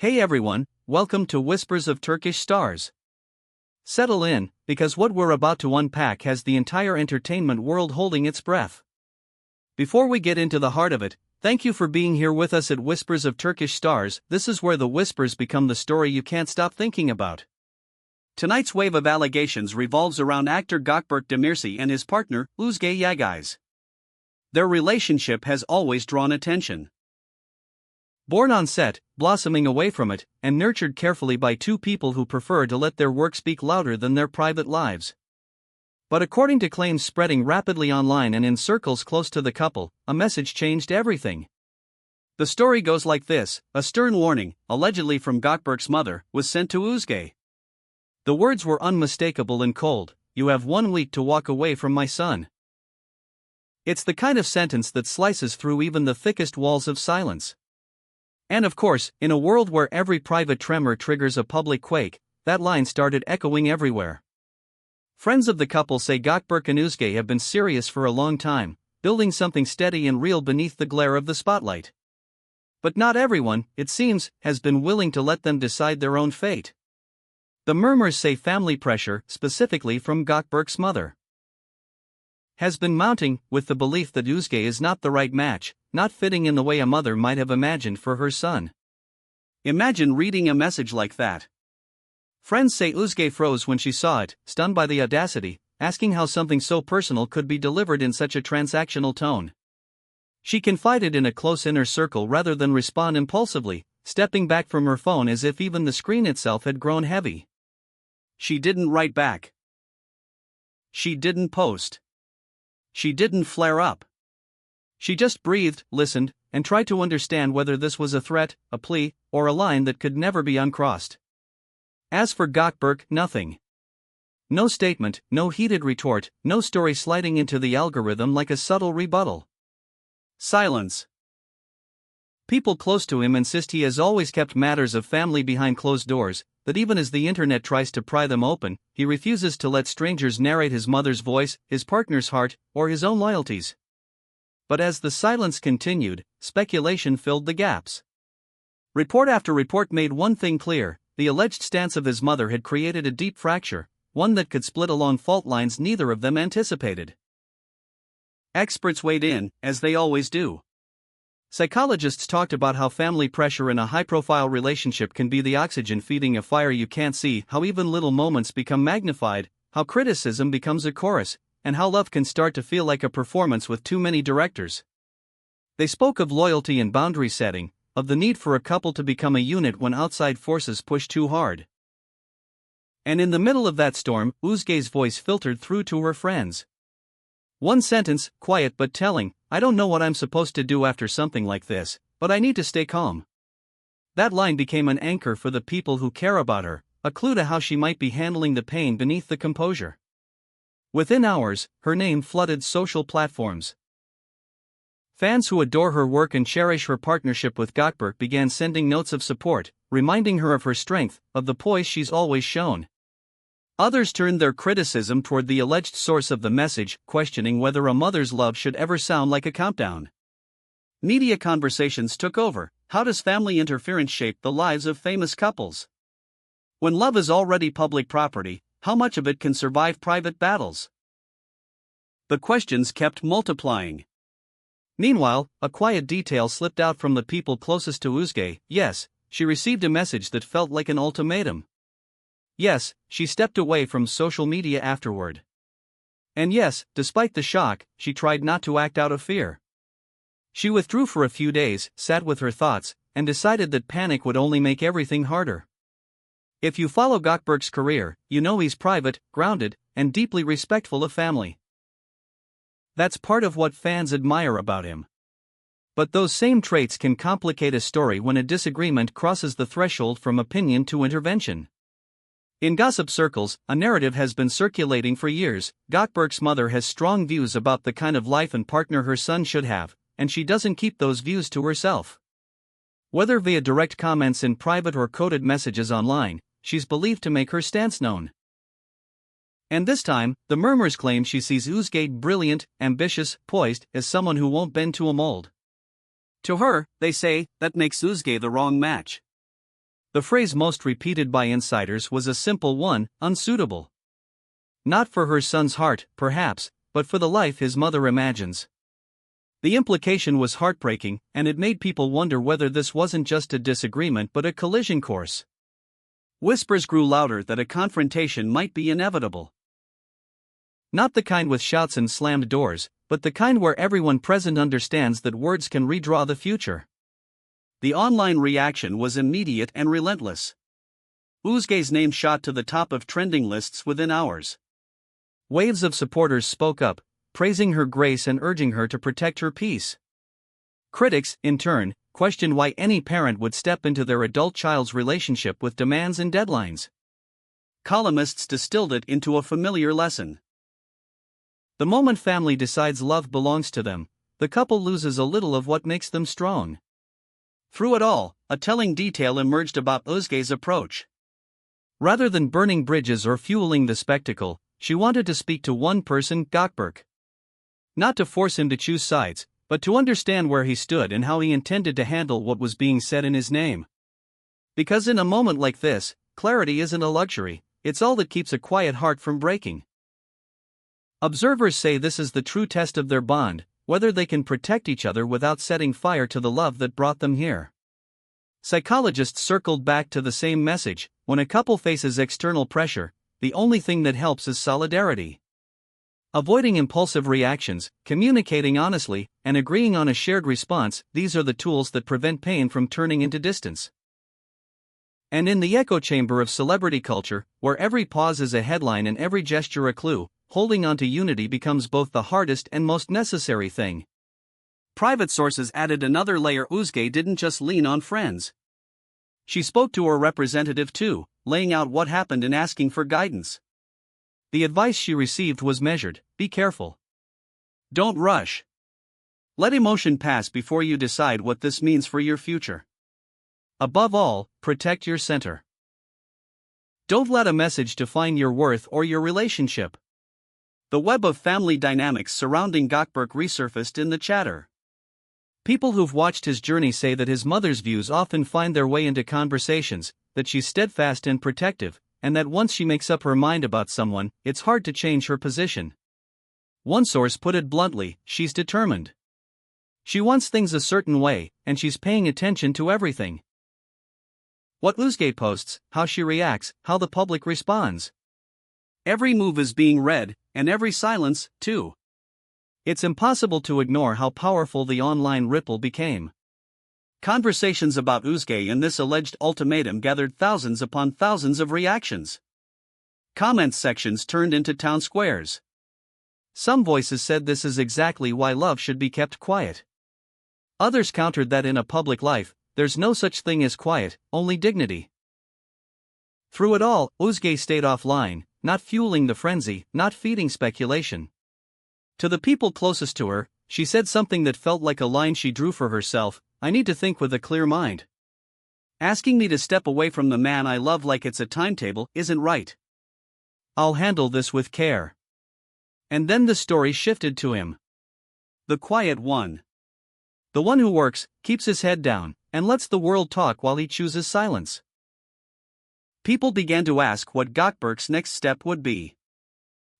Hey everyone, welcome to Whispers of Turkish Stars. Settle in, because what we're about to unpack has the entire entertainment world holding its breath. Before we get into the heart of it, thank you for being here with us at Whispers of Turkish Stars. This is where the whispers become the story you can't stop thinking about. Tonight's wave of allegations revolves around actor Gökberk Demirci and his partner, Özge Yagaz. Their relationship has always drawn attention. Born on set, blossoming away from it, and nurtured carefully by two people who prefer to let their work speak louder than their private lives. But according to claims spreading rapidly online and in circles close to the couple, a message changed everything. The story goes like this: a stern warning, allegedly from Gökberk's mother, was sent to Özge. The words were unmistakable and cold: "You have 1 week to walk away from my son." It's the kind of sentence that slices through even the thickest walls of silence. And of course, in a world where every private tremor triggers a public quake, that line started echoing everywhere. Friends of the couple say Gökberk and Özge have been serious for a long time, building something steady and real beneath the glare of the spotlight. But not everyone, it seems, has been willing to let them decide their own fate. The murmurs say family pressure, specifically from Gökberk's mother, has been mounting, with the belief that Özge is not the right match, not fitting in the way a mother might have imagined for her son. Imagine reading a message like that. Friends say Özge froze when she saw it, stunned by the audacity, asking how something so personal could be delivered in such a transactional tone. She confided in a close inner circle rather than respond impulsively, stepping back from her phone as if even the screen itself had grown heavy. She didn't write back. She didn't post. She didn't flare up. She just breathed, listened, and tried to understand whether this was a threat, a plea, or a line that could never be uncrossed. As for Gökberk, nothing. No statement, no heated retort, no story sliding into the algorithm like a subtle rebuttal. Silence. People close to him insist he has always kept matters of family behind closed doors, that even as the internet tries to pry them open, he refuses to let strangers narrate his mother's voice, his partner's heart, or his own loyalties. But as the silence continued, speculation filled the gaps. Report after report made one thing clear: the alleged stance of his mother had created a deep fracture, one that could split along fault lines neither of them anticipated. Experts weighed in, as they always do. Psychologists talked about how family pressure in a high-profile relationship can be the oxygen feeding a fire you can't see, how even little moments become magnified, how criticism becomes a chorus, and how love can start to feel like a performance with too many directors. They spoke of loyalty and boundary setting, of the need for a couple to become a unit when outside forces push too hard. And in the middle of that storm, Özge's voice filtered through to her friends. One sentence, quiet but telling: "I don't know what I'm supposed to do after something like this, but I need to stay calm." That line became an anchor for the people who care about her, a clue to how she might be handling the pain beneath the composure. Within hours, her name flooded social platforms. Fans who adore her work and cherish her partnership with Gökberk began sending notes of support, reminding her of her strength, of the poise she's always shown. Others turned their criticism toward the alleged source of the message, questioning whether a mother's love should ever sound like a countdown. Media conversations took over: how does family interference shape the lives of famous couples? When love is already public property, how much of it can survive private battles? The questions kept multiplying. Meanwhile, a quiet detail slipped out from the people closest to Özge: yes, she received a message that felt like an ultimatum. Yes, she stepped away from social media afterward. And yes, despite the shock, she tried not to act out of fear. She withdrew for a few days, sat with her thoughts, and decided that panic would only make everything harder. If you follow Gökberk's career, you know he's private, grounded, and deeply respectful of family. That's part of what fans admire about him. But those same traits can complicate a story when a disagreement crosses the threshold from opinion to intervention. In gossip circles, a narrative has been circulating for years: Gökberk's mother has strong views about the kind of life and partner her son should have, and she doesn't keep those views to herself. Whether via direct comments in private or coded messages online, she's believed to make her stance known. And this time, the murmurs claim she sees Özge brilliant, ambitious, poised, as someone who won't bend to a mold. To her, they say, that makes Özge the wrong match. The phrase most repeated by insiders was a simple one: unsuitable. Not for her son's heart, perhaps, but for the life his mother imagines. The implication was heartbreaking, and it made people wonder whether this wasn't just a disagreement but a collision course. Whispers grew louder that a confrontation might be inevitable. Not the kind with shouts and slammed doors, but the kind where everyone present understands that words can redraw the future. The online reaction was immediate and relentless. Özge's name shot to the top of trending lists within hours. Waves of supporters spoke up, praising her grace and urging her to protect her peace. Critics, in turn, questioned why any parent would step into their adult child's relationship with demands and deadlines. Columnists distilled it into a familiar lesson. The moment family decides love belongs to them, the couple loses a little of what makes them strong. Through it all, a telling detail emerged about Özge's approach. Rather than burning bridges or fueling the spectacle, she wanted to speak to one person, Gökberk. Not to force him to choose sides, but to understand where he stood and how he intended to handle what was being said in his name. Because in a moment like this, clarity isn't a luxury, it's all that keeps a quiet heart from breaking. Observers say this is the true test of their bond, whether they can protect each other without setting fire to the love that brought them here. Psychologists circled back to the same message: when a couple faces external pressure, the only thing that helps is solidarity. Avoiding impulsive reactions, communicating honestly, and agreeing on a shared response, these are the tools that prevent pain from turning into distance. And in the echo chamber of celebrity culture, where every pause is a headline and every gesture a clue, holding on to unity becomes both the hardest and most necessary thing. Private sources added another layer: Özge didn't just lean on friends. She spoke to her representative too, laying out what happened and asking for guidance. The advice she received was measured: be careful. Don't rush. Let emotion pass before you decide what this means for your future. Above all, protect your center. Don't let a message define your worth or your relationship. The web of family dynamics surrounding Gökberk resurfaced in the chatter. People who've watched his journey say that his mother's views often find their way into conversations, that she's steadfast and protective, and that once she makes up her mind about someone, it's hard to change her position. One source put it bluntly: she's determined. She wants things a certain way, and she's paying attention to everything. What Özge posts, how she reacts, how the public responds. Every move is being read, and every silence, too. It's impossible to ignore how powerful the online ripple became. Conversations about Özge and this alleged ultimatum gathered thousands upon thousands of reactions. Comment sections turned into town squares. Some voices said this is exactly why love should be kept quiet. Others countered that in a public life, there's no such thing as quiet, only dignity. Through it all, Özge stayed offline, not fueling the frenzy, not feeding speculation. To the people closest to her, she said something that felt like a line she drew for herself: I need to think with a clear mind. Asking me to step away from the man I love like it's a timetable isn't right. I'll handle this with care. And then the story shifted to him. The quiet one. The one who works, keeps his head down, and lets the world talk while he chooses silence. People began to ask what Gökberk's next step would be.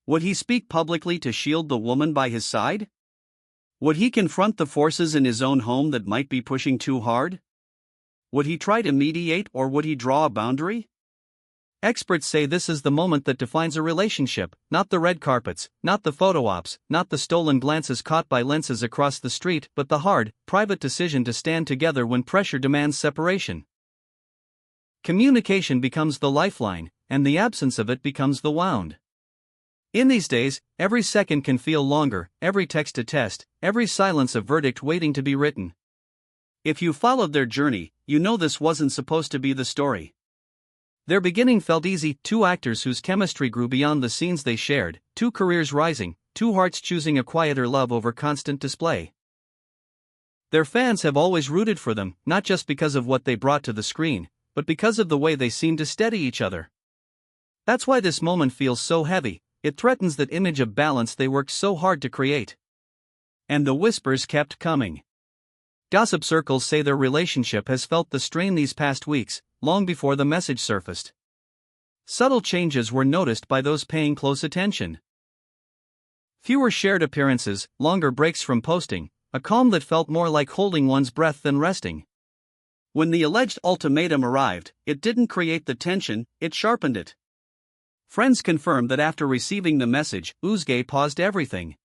Would he speak publicly to shield the woman by his side? Would he confront the forces in his own home that might be pushing too hard? Would he try to mediate, or would he draw a boundary? Experts say this is the moment that defines a relationship, not the red carpets, not the photo ops, not the stolen glances caught by lenses across the street, but the hard, private decision to stand together when pressure demands separation. Communication becomes the lifeline, and the absence of it becomes the wound. In these days, every second can feel longer, every text a test, every silence a verdict waiting to be written. If you followed their journey, you know this wasn't supposed to be the story. Their beginning felt easy: two actors whose chemistry grew beyond the scenes they shared, two careers rising, two hearts choosing a quieter love over constant display. Their fans have always rooted for them, not just because of what they brought to the screen, but because of the way they seemed to steady each other. That's why this moment feels so heavy. It threatens that image of balance they worked so hard to create. And the whispers kept coming. Gossip circles say their relationship has felt the strain these past weeks, long before the message surfaced. Subtle changes were noticed by those paying close attention. Fewer shared appearances, longer breaks from posting, a calm that felt more like holding one's breath than resting. When the alleged ultimatum arrived, it didn't create the tension, it sharpened it. Friends confirmed that after receiving the message, Özge paused everything.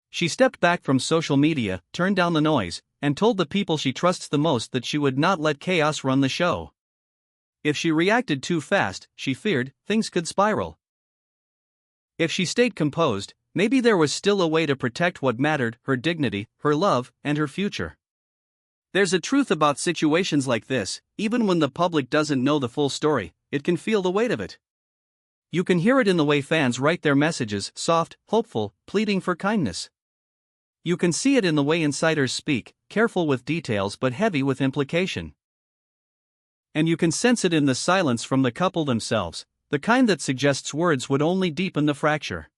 She stepped back from social media, turned down the noise, and told the people she trusts the most that she would not let chaos run the show. If she reacted too fast, she feared, things could spiral. If she stayed composed, maybe there was still a way to protect what mattered, her dignity, her love, and her future. There's a truth about situations like this: even when the public doesn't know the full story, it can feel the weight of it. You can hear it in the way fans write their messages, soft, hopeful, pleading for kindness. You can see it in the way insiders speak, careful with details but heavy with implication. And you can sense it in the silence from the couple themselves, the kind that suggests words would only deepen the fracture.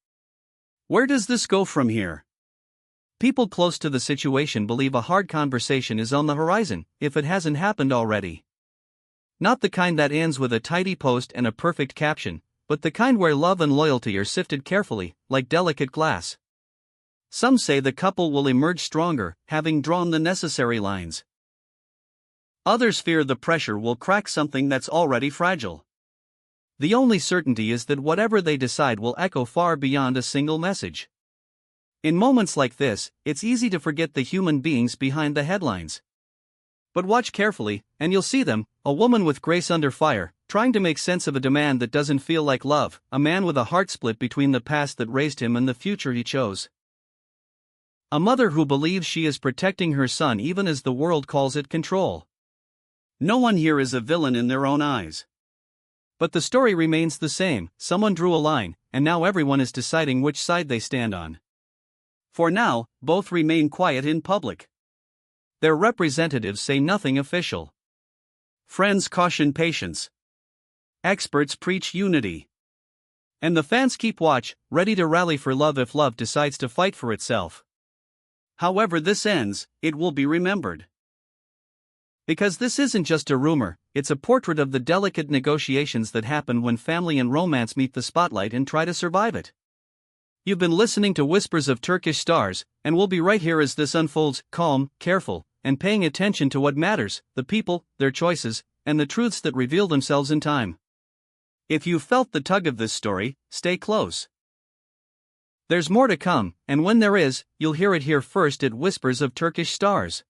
Where does this go from here? People close to the situation believe a hard conversation is on the horizon, if it hasn't happened already. Not the kind that ends with a tidy post and a perfect caption, but the kind where love and loyalty are sifted carefully, like delicate glass. Some say the couple will emerge stronger, having drawn the necessary lines. Others fear the pressure will crack something that's already fragile. The only certainty is that whatever they decide will echo far beyond a single message. In moments like this, it's easy to forget the human beings behind the headlines. But watch carefully, and you'll see them: a woman with grace under fire, trying to make sense of a demand that doesn't feel like love, a man with a heart split between the past that raised him and the future he chose. A mother who believes she is protecting her son even as the world calls it control. No one here is a villain in their own eyes. But the story remains the same: someone drew a line, and now everyone is deciding which side they stand on. For now, both remain quiet in public. Their representatives say nothing official. Friends caution patience. Experts preach unity. And the fans keep watch, ready to rally for love if love decides to fight for itself. However this ends, it will be remembered. Because this isn't just a rumor, it's a portrait of the delicate negotiations that happen when family and romance meet the spotlight and try to survive it. You've been listening to Whispers of Turkish Stars, and we'll be right here as this unfolds, calm, careful, and paying attention to what matters: the people, their choices, and the truths that reveal themselves in time. If you felt the tug of this story, stay close. There's more to come, and when there is, you'll hear it here first at Whispers of Turkish Stars.